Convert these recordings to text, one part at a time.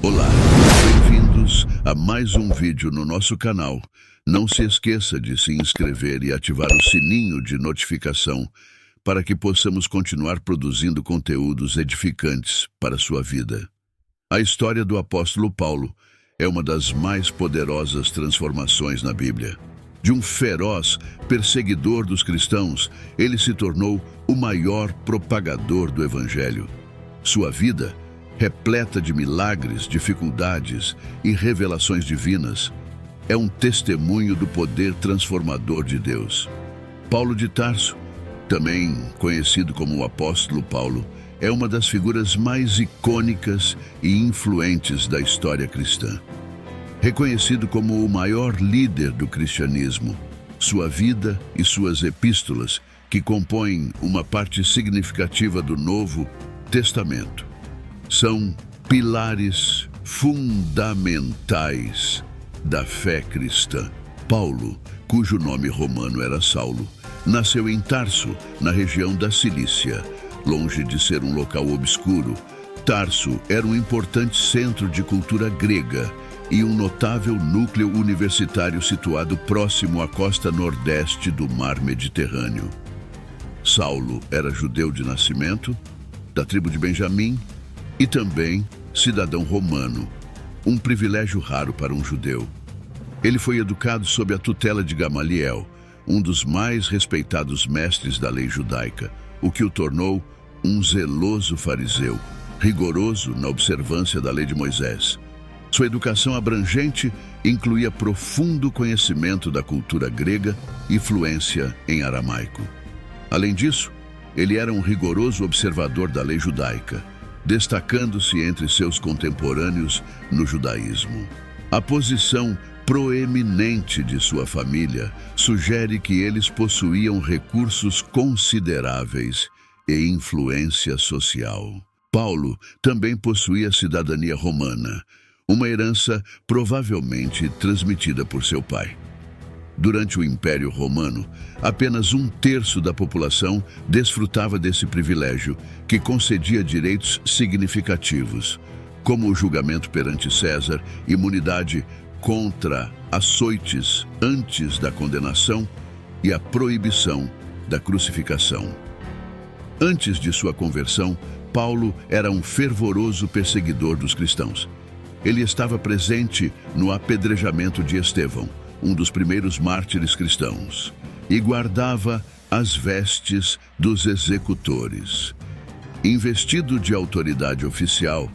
Olá, bem-vindos a mais um vídeo no nosso canal. Não se esqueça de se inscrever e ativar o sininho de notificação para que possamos continuar produzindo conteúdos edificantes para a sua vida. A história do apóstolo Paulo é uma das mais poderosas transformações na Bíblia. De um feroz perseguidor dos cristãos, ele se tornou o maior propagador do Evangelho. Sua vida, repleta de milagres, dificuldades e revelações divinas, é um testemunho do poder transformador de Deus. Paulo de Tarso, também conhecido como o apóstolo Paulo, é uma das figuras mais icônicas e influentes da história cristã. Reconhecido como o maior líder do cristianismo, sua vida e suas epístolas, que compõem uma parte significativa do Novo Testamento, são pilares fundamentais da fé cristã. Paulo, cujo nome romano era Saulo, nasceu em Tarso, na região da Cilícia. Longe de ser um local obscuro, Tarso era um importante centro de cultura grega e um notável núcleo universitário situado próximo à costa nordeste do Mar Mediterrâneo. Saulo era judeu de nascimento, da tribo de Benjamim, e também cidadão romano, um privilégio raro para um judeu. Ele foi educado sob a tutela de Gamaliel, um dos mais respeitados mestres da lei judaica, o que o tornou um zeloso fariseu, rigoroso na observância da lei de Moisés. Sua educação abrangente incluía profundo conhecimento da cultura grega e fluência em aramaico. Além disso, ele era um rigoroso observador da lei judaica, destacando-se entre seus contemporâneos no judaísmo. A posição proeminente de sua família sugere que eles possuíam recursos consideráveis e influência social. Paulo também possuía cidadania romana, uma herança provavelmente transmitida por seu pai. Durante o Império Romano, apenas 1/3 da população desfrutava desse privilégio, que concedia direitos significativos, como o julgamento perante César, imunidade contra açoites antes da condenação e a proibição da crucificação. Antes de sua conversão, Paulo era um fervoroso perseguidor dos cristãos. Ele estava presente no apedrejamento de Estevão, um dos primeiros mártires cristãos, e guardava as vestes dos executores. Investido de autoridade oficial,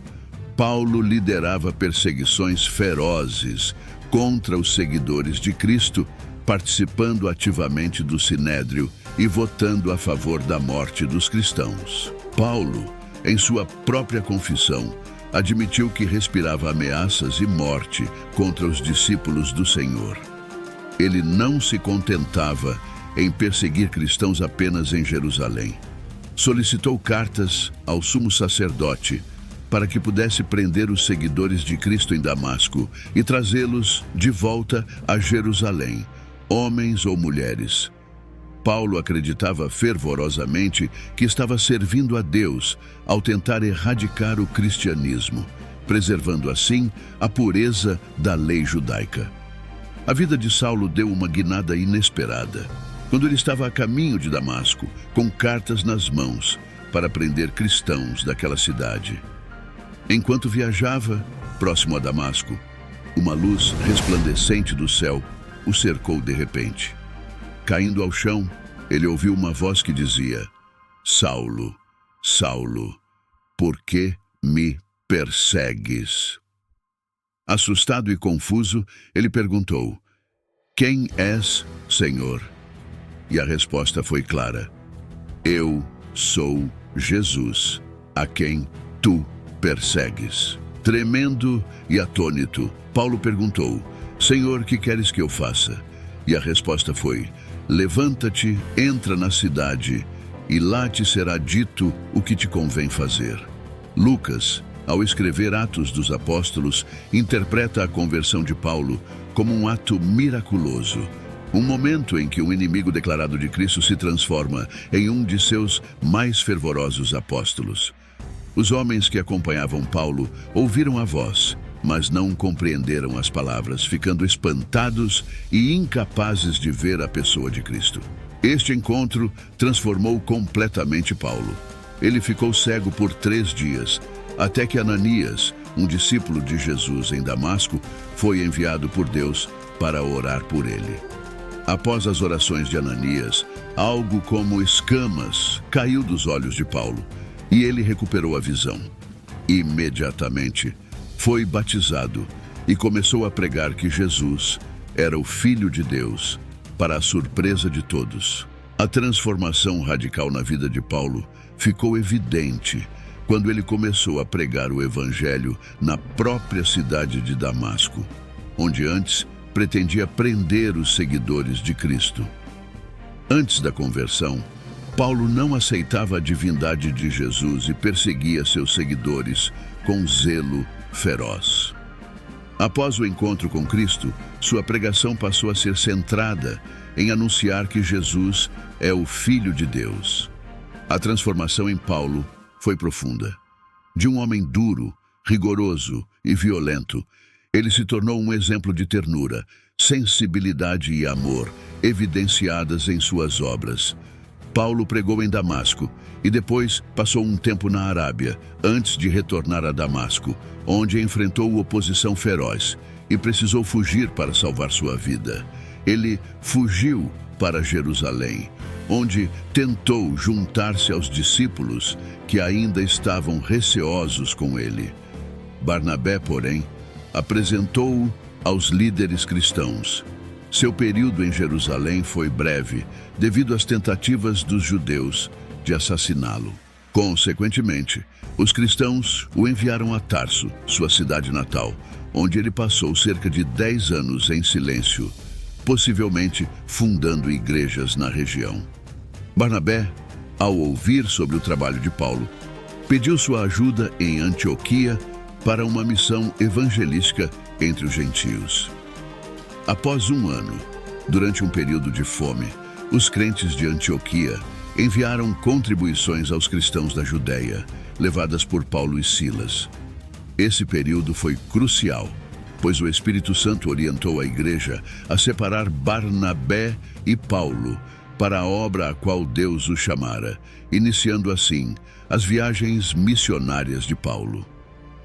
Paulo liderava perseguições ferozes contra os seguidores de Cristo, participando ativamente do Sinédrio e votando a favor da morte dos cristãos. Paulo, em sua própria confissão, admitiu que respirava ameaças e morte contra os discípulos do Senhor. Ele não se contentava em perseguir cristãos apenas em Jerusalém. Solicitou cartas ao sumo sacerdote para que pudesse prender os seguidores de Cristo em Damasco e trazê-los de volta a Jerusalém, homens ou mulheres. Paulo acreditava fervorosamente que estava servindo a Deus ao tentar erradicar o cristianismo, preservando assim a pureza da lei judaica. A vida de Saulo deu uma guinada inesperada, quando ele estava a caminho de Damasco, com cartas nas mãos para prender cristãos daquela cidade. Enquanto viajava, próximo a Damasco, uma luz resplandecente do céu o cercou de repente. Caindo ao chão, ele ouviu uma voz que dizia: "Saulo, Saulo, por que me persegues?" Assustado e confuso, ele perguntou: "Quem és, Senhor?" E a resposta foi clara: "Eu sou Jesus, a quem tu persegues." Tremendo e atônito, Paulo perguntou: "Senhor, que queres que eu faça?" E a resposta foi: "Levanta-te, entra na cidade, e lá te será dito o que te convém fazer." Lucas, ao escrever Atos dos Apóstolos, interpreta a conversão de Paulo como um ato miraculoso, um momento em que um inimigo declarado de Cristo se transforma em um de seus mais fervorosos apóstolos. Os homens que acompanhavam Paulo ouviram a voz, mas não compreenderam as palavras, ficando espantados e incapazes de ver a pessoa de Cristo. Este encontro transformou completamente Paulo. Ele ficou cego por 3 dias, até que Ananias, um discípulo de Jesus em Damasco, foi enviado por Deus para orar por ele. Após as orações de Ananias, algo como escamas caiu dos olhos de Paulo e ele recuperou a visão. Imediatamente, foi batizado e começou a pregar que Jesus era o Filho de Deus, para a surpresa de todos. A transformação radical na vida de Paulo ficou evidente quando ele começou a pregar o Evangelho na própria cidade de Damasco, onde antes pretendia prender os seguidores de Cristo. Antes da conversão, Paulo não aceitava a divindade de Jesus e perseguia seus seguidores com zelo feroz. Após o encontro com Cristo, sua pregação passou a ser centrada em anunciar que Jesus é o Filho de Deus. A transformação em Paulo foi profunda. De um homem duro, rigoroso e violento, ele se tornou um exemplo de ternura, sensibilidade e amor, evidenciadas em suas obras. Paulo pregou em Damasco e depois passou um tempo na Arábia, antes de retornar a Damasco, onde enfrentou oposição feroz e precisou fugir para salvar sua vida. Ele fugiu para Jerusalém, onde tentou juntar-se aos discípulos que ainda estavam receosos com ele. Barnabé, porém, apresentou-o aos líderes cristãos. Seu período em Jerusalém foi breve, devido às tentativas dos judeus de assassiná-lo. Consequentemente, os cristãos o enviaram a Tarso, sua cidade natal, onde ele passou cerca de 10 anos em silêncio, possivelmente fundando igrejas na região. Barnabé, ao ouvir sobre o trabalho de Paulo, pediu sua ajuda em Antioquia para uma missão evangelística entre os gentios. Após 1 ano, durante um período de fome, os crentes de Antioquia enviaram contribuições aos cristãos da Judéia, levadas por Paulo e Silas. Esse período foi crucial, pois o Espírito Santo orientou a igreja a separar Barnabé e Paulo para a obra a qual Deus o chamara, iniciando assim as viagens missionárias de Paulo.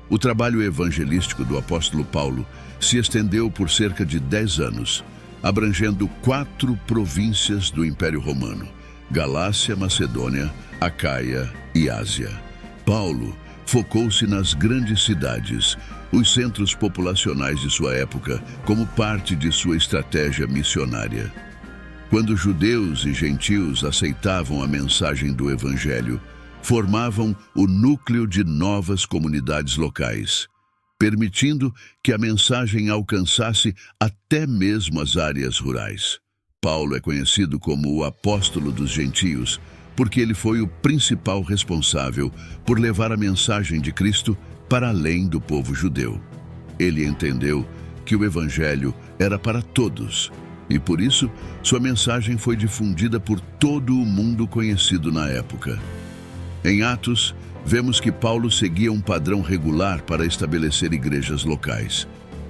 O trabalho evangelístico do apóstolo Paulo se estendeu por cerca de 10 anos, abrangendo 4 províncias do Império Romano: Galácia, Macedônia, Acaia e Ásia. Paulo focou-se nas grandes cidades, os centros populacionais de sua época, como parte de sua estratégia missionária. Quando judeus e gentios aceitavam a mensagem do Evangelho, formavam o núcleo de novas comunidades locais, permitindo que a mensagem alcançasse até mesmo as áreas rurais. Paulo é conhecido como o apóstolo dos gentios, porque ele foi o principal responsável por levar a mensagem de Cristo para além do povo judeu. Ele entendeu que o Evangelho era para todos, e por isso sua mensagem foi difundida por todo o mundo conhecido na época. Em Atos, vemos que Paulo seguia um padrão regular para estabelecer igrejas locais.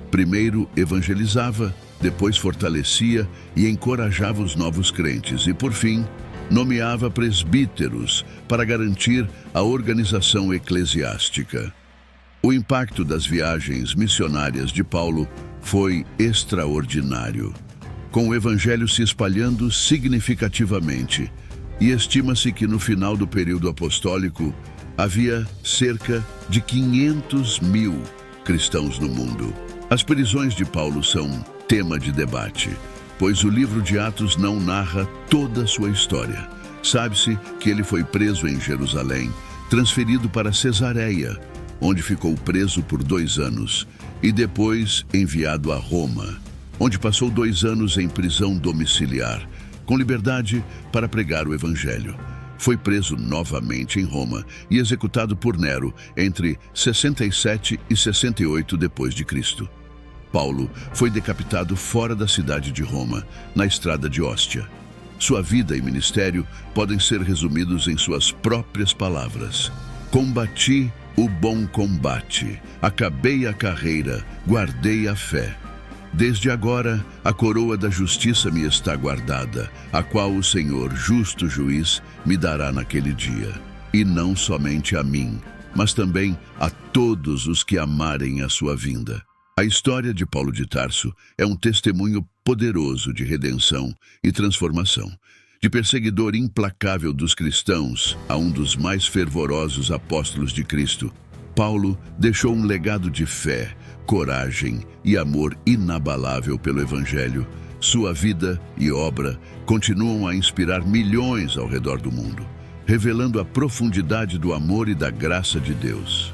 Primeiro evangelizava, depois fortalecia e encorajava os novos crentes e, por fim, nomeava presbíteros para garantir a organização eclesiástica. O impacto das viagens missionárias de Paulo foi extraordinário, com o evangelho se espalhando significativamente, e estima-se que no final do período apostólico havia cerca de 500.000 cristãos no mundo. As prisões de Paulo são tema de debate, pois o livro de Atos não narra toda a sua história. Sabe-se que ele foi preso em Jerusalém, transferido para Cesareia, onde ficou preso por 2 anos, e depois enviado a Roma, onde passou 2 anos em prisão domiciliar, com liberdade para pregar o Evangelho. Foi preso novamente em Roma e executado por Nero entre 67 e 68 d.C. Paulo foi decapitado fora da cidade de Roma, na estrada de Óstia. Sua vida e ministério podem ser resumidos em suas próprias palavras: Combati o bom combate, acabei a carreira, guardei a fé. Desde agora, a coroa da justiça me está guardada, a qual o Senhor, justo juiz, me dará naquele dia. E não somente a mim, mas também a todos os que amarem a sua vinda. A história de Paulo de Tarso é um testemunho poderoso de redenção e transformação. De perseguidor implacável dos cristãos a um dos mais fervorosos apóstolos de Cristo, Paulo deixou um legado de fé, coragem e amor inabalável pelo Evangelho. Sua vida e obra continuam a inspirar milhões ao redor do mundo, revelando a profundidade do amor e da graça de Deus.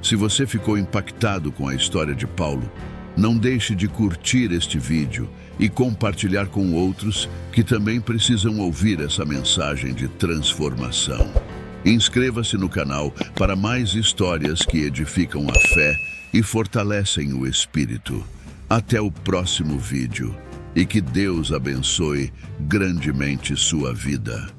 Se você ficou impactado com a história de Paulo, não deixe de curtir este vídeo e compartilhar com outros que também precisam ouvir essa mensagem de transformação. Inscreva-se no canal para mais histórias que edificam a fé e fortalecem o espírito. Até o próximo vídeo e que Deus abençoe grandemente sua vida.